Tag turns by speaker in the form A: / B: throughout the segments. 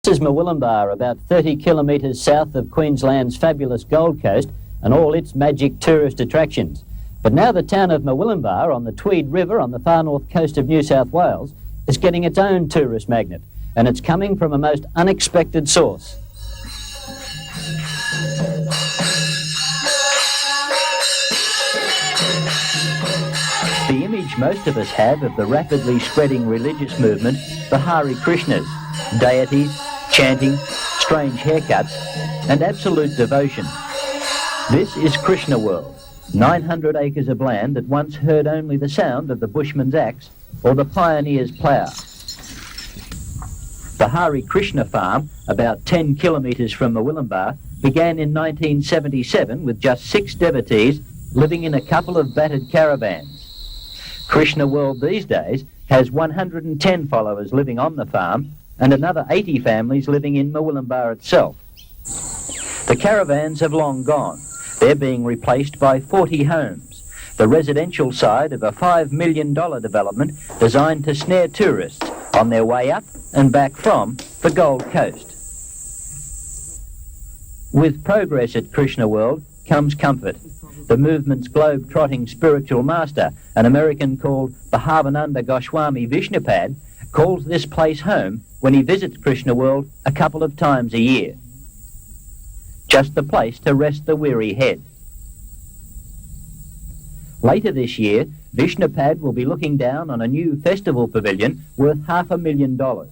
A: This is Murwillumbah, about 30 kilometres south of Queensland's fabulous Gold Coast and all its magic tourist attractions. But now the town of Murwillumbah on the Tweed River on the far north coast of New South Wales is getting its own tourist magnet, and it's coming from a most unexpected source. The image most of us have of the rapidly spreading religious movement, the Hare Krishnas, deities, chanting, strange haircuts, and absolute devotion. This is Krishna World, 900 acres of land that once heard only the sound of the bushman's axe or the pioneer's plough. The Hare Krishna Farm, about 10 kilometres from Murwillumbah, began in 1977 with just 6 devotees living in a couple of battered caravans. Krishna World these days has 110 followers living on the farm and another 80 families living in Murwillumbah itself. The caravans have long gone. They're being replaced by 40 homes, the residential side of a $5 million development designed to snare tourists on their way up and back from the Gold Coast. With progress at Krishna World comes comfort. The movement's globe-trotting spiritual master, an American called Bhavananda Goswami Vishnupad, calls this place home when he visits Krishna World a couple of times a year. Just the place to rest the weary head. Later this year, Vishnupad will be looking down on a new festival pavilion worth $500,000.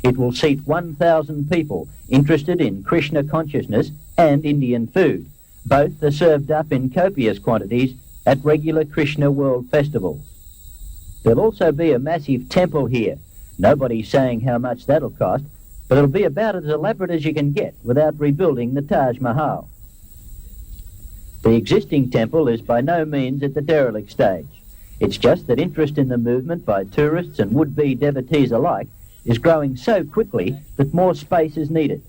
A: It will seat 1,000 people interested in Krishna consciousness and Indian food. Both are served up in copious quantities at regular Krishna World festivals. There'll also be a massive temple here. Nobody's saying how much that'll cost, but it'll be about as elaborate as you can get without rebuilding the Taj Mahal. The existing temple is by no means at the derelict stage. It's just that interest in the movement by tourists and would-be devotees alike is growing so quickly that more space is needed.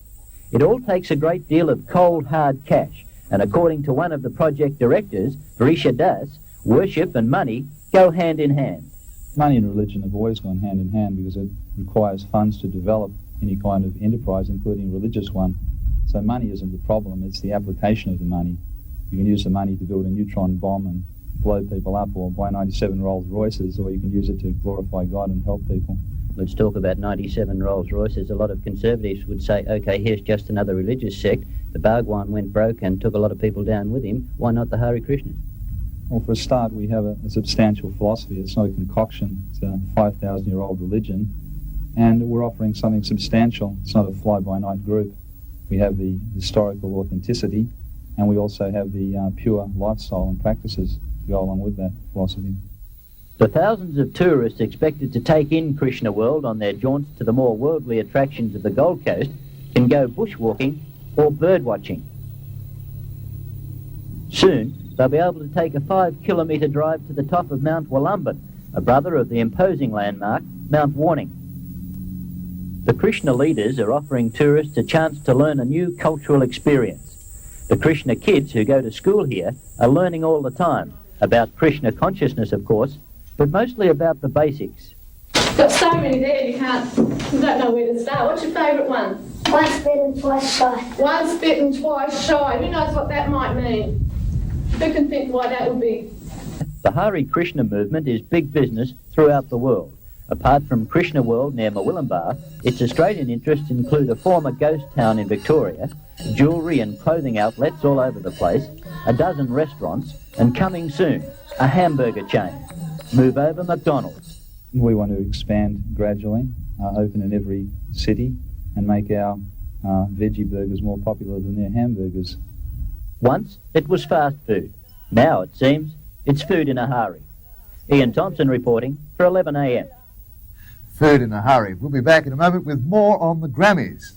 A: It all takes a great deal of cold, hard cash, and according to one of the project directors, Varisha Das, worship and money go hand in hand.
B: Money and religion have always gone hand in hand because it requires funds to develop any kind of enterprise, including a religious one. So money isn't the problem, it's the application of the money. You can use the money to build a neutron bomb and blow people up, or buy 97 Rolls Royces, or you can use it to glorify God and help people.
A: Let's talk about 97 Rolls Royces. A lot of conservatives would say, okay, here's just another religious sect. The Bhagwan went broke and took a lot of people down with him. Why not the Hare Krishnas?
B: Well, for a start, we have a substantial philosophy. It's not a concoction. It's a 5,000-year-old religion. And we're offering something substantial. It's not a fly-by-night group. We have the historical authenticity, and we also have the pure lifestyle and practices to go along with that philosophy.
A: The thousands of tourists expected to take in Krishna World on their jaunts to the more worldly attractions of the Gold Coast can go bushwalking or bird-watching. Soon, they'll be able to take a 5-kilometre drive to the top of Mount Wollumban, a brother of the imposing landmark, Mount Warning. The Krishna leaders are offering tourists a chance to learn a new cultural experience. The Krishna kids who go to school here are learning all the time, about Krishna consciousness, of course, but mostly about the basics.
C: Got so many there you don't know where to start. What's your favourite one?
D: Once bitten, twice shy.
C: Once bitten, twice shy. Who knows what that might mean? Who can think why that would be?
A: The Hare Krishna movement is big business throughout the world. Apart from Krishna World near Murwillumbah, its Australian interests include a former ghost town in Victoria, jewellery and clothing outlets all over the place, a dozen restaurants, and coming soon, a hamburger chain. Move over McDonald's.
B: We want to expand gradually, open in every city, and make our veggie burgers more popular than their hamburgers.
A: Once it was fast food. Now, it seems, it's food in a hurry. Ian Thompson reporting for 11 a.m.
E: Food in a hurry. We'll be back in a moment with more on the Grammys.